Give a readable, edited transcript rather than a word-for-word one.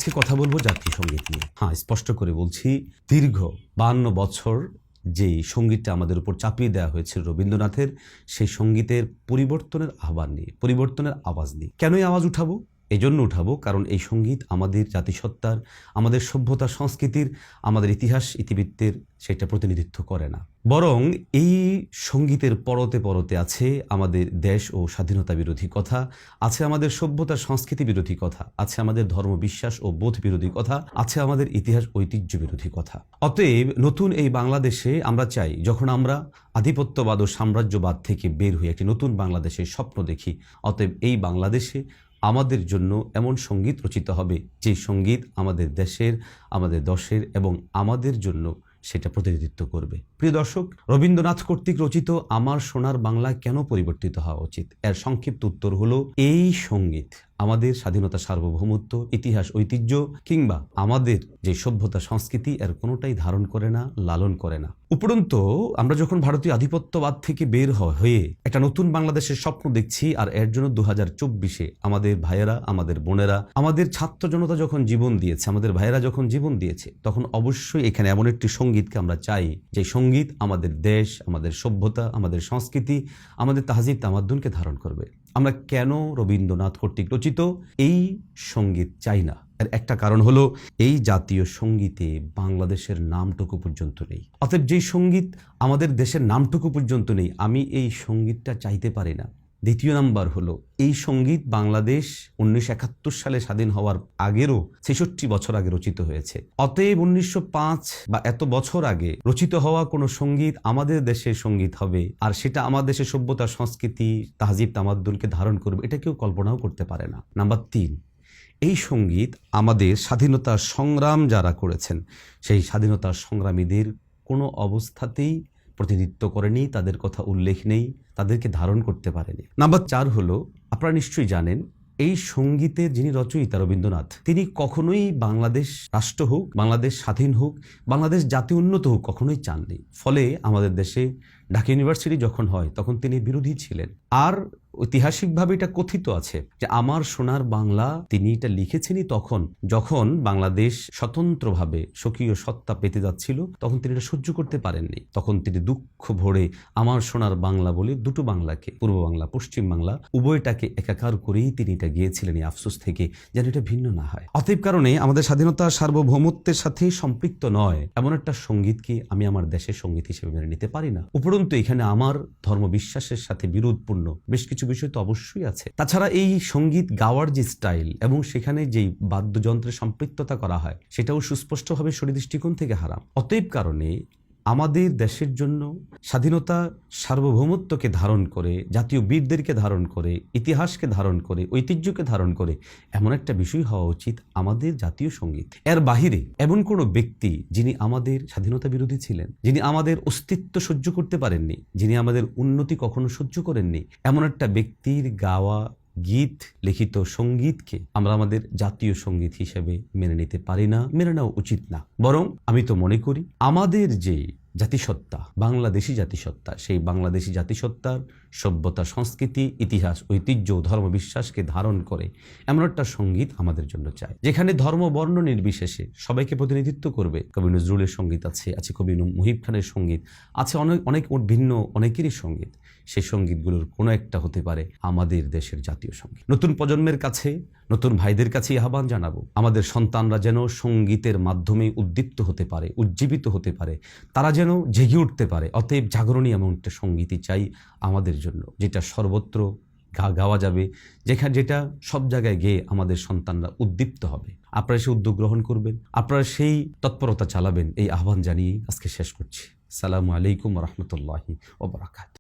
আজকে কথা বলবো জাতীয় সঙ্গীত নিয়ে। হ্যাঁ, স্পষ্ট করে বলছি, দীর্ঘ 52 বছর যেই সঙ্গীতটা আমাদের উপর চাপিয়ে দেওয়া হয়েছিল রবীন্দ্রনাথের, সেই সঙ্গীতের পরিবর্তনের আহ্বান নিয়ে, পরিবর্তনের আওয়াজ নিয়ে। কেনই আওয়াজ উঠাবো? এই জন্য উঠাবো কারণ এই সঙ্গীত আমাদের জাতিসত্তার, আমাদের সভ্যতা সংস্কৃতির, আমাদের ইতিহাস ইতিবৃত্তের সেটা প্রতিনিধিত্ব করে না। বরং এই সঙ্গীতের পরতে পরতে আছে আমাদের দেশ ও স্বাধীনতা বিরোধী কথা, আছে আমাদের সভ্যতা সংস্কৃতি বিরোধী কথা, আছে আমাদের ধর্ম বিশ্বাস ও বোধ বিরোধী কথা, আছে আমাদের ইতিহাস ঐতিহ্য বিরোধী কথা। অতএব নতুন এই বাংলাদেশে আমরা চাই, যখন আমরা আধিপত্যবাদ ও সাম্রাজ্যবাদ থেকে বের হয়ে একটি নতুন বাংলাদেশের স্বপ্ন দেখি, অতএব এই বাংলাদেশে আমাদের জন্য এমন সঙ্গীত রচিত হবে যে সঙ্গীত আমাদের দেশের, আমাদের দশের এবং আমাদের জন্য সেটা প্রতিনিধিত্ব করবে। প্রিয় দর্শক, রবীন্দ্রনাথ কর্তৃক রচিত আমার সোনার বাংলা কেন পরিবর্তিত হওয়া উচিত? এর সংক্ষিপ্ত উত্তর হলো, এই সঙ্গীত আমাদের স্বাধীনতা, সার্বভৌমত্ব, ইতিহাস ঐতিহ্য কিংবা আমাদের যে সভ্যতা সংস্কৃতি এর কোনোটাই ধারণ করে না, লালন করে না। উপরন্তু আমরা যখন ভারতীয় আধিপত্যবাদ থেকে বের হয়ে একটা নতুন বাংলাদেশের স্বপ্ন দেখছি, আর এর জন্য 2024-এ আমাদের ভাইয়েরা, আমাদের বোনেরা, আমাদের ছাত্র জনতা যখন জীবন দিয়েছে, আমাদের ভাইয়েরা যখন জীবন দিয়েছে, তখন অবশ্যই এখানে এমন একটি সঙ্গীতকে আমরা চাই যে সঙ্গীত আমাদের দেশ, আমাদের সভ্যতা, আমাদের সংস্কৃতি, আমাদের তাহজিব তামাদ্দুনকে ধারণ করবে। আমরা কেন রবীন্দ্রনাথ কর্তৃক রচিত এই সঙ্গীত চাই না? এর একটা কারণ হলো, এই জাতীয় সঙ্গীতে বাংলাদেশের নামটুকু পর্যন্ত নেই। অতএব যেই সঙ্গীত আমাদের দেশের নামটুকু পর্যন্ত নেই, আমি এই সঙ্গীতটা চাইতে পারি না। দ্বিতীয় নাম্বার হলো, এই সঙ্গীত বাংলাদেশ 1971 সালে স্বাধীন হওয়ার আগেরও 66 বছর আগে রচিত হয়েছে। অতএব 1905 বা এত বছর আগে রচিত হওয়া কোনো সঙ্গীত আমাদের দেশের সঙ্গীত হবে, আর সেটা আমাদের দেশের সভ্যতা সংস্কৃতি, তাহজিব তামাদ্দুনকে ধারণ করবে, এটা কেউ কল্পনাও করতে পারে না। নাম্বার 3, এই সঙ্গীত আমাদের স্বাধীনতা সংগ্রাম যারা করেছেন, সেই স্বাধীনতা সংগ্রামীদের কোনো অবস্থাতেই প্রতিনিধিত্ব করেনি, তাদের কথা উল্লেখ নেই, তাদেরকে ধারণ করতে পারেনি। নাম্বার 4 হলো, আপনারা নিশ্চয়ই জানেন, এই সঙ্গীতের যিনি রচয়িতা রবীন্দ্রনাথ, তিনি কখনোই বাংলাদেশ রাষ্ট্র হোক, বাংলাদেশ স্বাধীন হোক, বাংলাদেশ জাতি উন্নত হোক কখনোই চাননি। ফলে আমাদের দেশে ঢাকা ইউনিভার্সিটি যখন হয় তখন তিনি বিরোধী ছিলেন। আর ঐতিহাসিকভাবে এটা কথিত আছে যে আমার সোনার বাংলা তিনি এটা লিখেছেনই তখন যখন বাংলাদেশ স্বতন্ত্রভাবে স্বকীয় সত্তা পেতে যাচ্ছিল, তখন তিনি এটা সহ্য করতে পারেননি। তখন তিনি দুঃখ ভরে আমার সোনার বাংলা বলে দুটো বাংলাকে, পূর্ব বাংলা, পশ্চিম বাংলা, উভয়টাকে একাকার করেই তিনি এটা গিয়েছিলেন, এই আফসোস থেকে যেন এটা ভিন্ন না হয়। অতএব কারণে আমাদের স্বাধীনতা সার্বভৌমত্বের সাথে সম্পৃক্ত নয় এমন একটা সঙ্গীতকে আমি আমার দেশের সঙ্গীত হিসেবে মেনে নিতে পারি না। উপরন্তু এখানে আমার ধর্ম বিশ্বাসের সাথে বিরোধপূর্ণ বেশ কিছু বিষয় তো অবশ্যই আছে। তাছাড়া এই সঙ্গীত গাওয়ার যে স্টাইল এবং সেখানে যেই বাদ্যযন্ত্রের সম্পৃক্ততা করা হয়, সেটাও সুস্পষ্টভাবে শরীর দৃষ্টিকোণ থেকে হারাম। অতএব কারণে আমাদের দেশের জন্য স্বাধীনতা সার্বভৌমত্বকে ধারণ করে, জাতীয় বীরদেরকে ধারণ করে, ইতিহাসকে ধারণ করে, ঐতিহ্যকে ধারণ করে এমন একটা বিষয় হওয়া উচিত আমাদের জাতীয় সঙ্গীত। এর বাহিরে এমন কোনো ব্যক্তি যিনি আমাদের স্বাধীনতা বিরোধী ছিলেন, যিনি আমাদের অস্তিত্ব সহ্য করতে পারেননি, যিনি আমাদের উন্নতি কখনো সহ্য করেননি, এমন একটা ব্যক্তির গাওয়া গীত, লিখিত সঙ্গীতকে আমরা আমাদের জাতীয় সঙ্গীত হিসেবে মেনে নিতে পারি না, মেনে নেওয়া উচিত না। বরং আমি তো মনে করি আমাদের যে জাতিসত্তা, বাংলাদেশি জাতিসত্তা, সেই বাংলাদেশি জাতিসত্তার সভ্যতা সংস্কৃতি, ইতিহাস ঐতিহ্য, ধর্ম বিশ্বাসকে ধারণ করে এমন একটা সঙ্গীত আমাদের জন্য চাই, যেখানে ধর্ম বর্ণ নির্বিশেষে সবাইকে প্রতিনিধিত্ব করবে। কবি নজরুলের সঙ্গীত আছে কবি মুহিব খানের সঙ্গীত আছে, অনেক ভিন্ন অনেকেরই সঙ্গীত। সেই সঙ্গীতগুলোর কোনো একটা হতে পারে আমাদের দেশের জাতীয় সঙ্গীত। নতুন প্রজন্মের কাছে, নতুন ভাইদের কাছে আহ্বান জানাবো, আমাদের সন্তানরা যেন সঙ্গীতের মাধ্যমে উদ্দীপ্ত হতে পারে, উজ্জীবিত হতে পারে, তারা যেন জেগে উঠতে পারে। অতএব জাগরণী এমন একটা সঙ্গীতই চাই আমাদের জন্য, যেটা সর্বত্র গাওয়া যাবে, যেটা সব জায়গায় গেয়ে আমাদের সন্তানরা উদ্দীপ্ত হবে। আপনারা সেই উদ্যোগ গ্রহণ করবেন, আপনারা সেই তৎপরতা চালাবেন, এই আহ্বান জানিয়ে আজকে শেষ করছি। আসসালামু আলাইকুম ওয়া রাহমাতুল্লাহি ওয়া বারাকাতুহু।